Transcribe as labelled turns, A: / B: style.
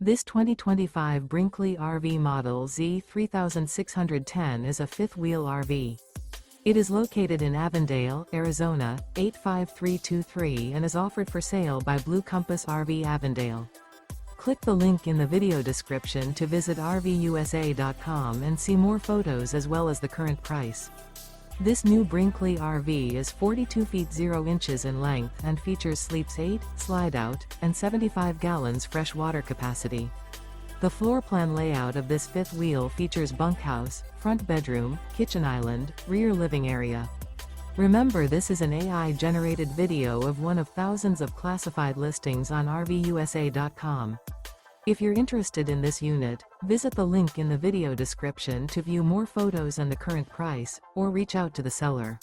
A: This 2025 Brinkley RV Model Z 3610 is a fifth-wheel RV. It is located in Avondale, Arizona, 85323 and is offered for sale by Blue Compass RV Avondale. Click the link in the video description to visit RVUSA.com and see more photos as well as the current price. This new Brinkley RV is 42 feet 0 inches in length and features sleeps 8, slide-out, and 75 gallons fresh water capacity. The floor plan layout of this fifth wheel features bunkhouse, front bedroom, kitchen island, rear living area. Remember, this is an AI-generated video of one of thousands of classified listings on RVUSA.com. If you're interested in this unit, visit the link in the video description to view more photos and the current price, or reach out to the seller.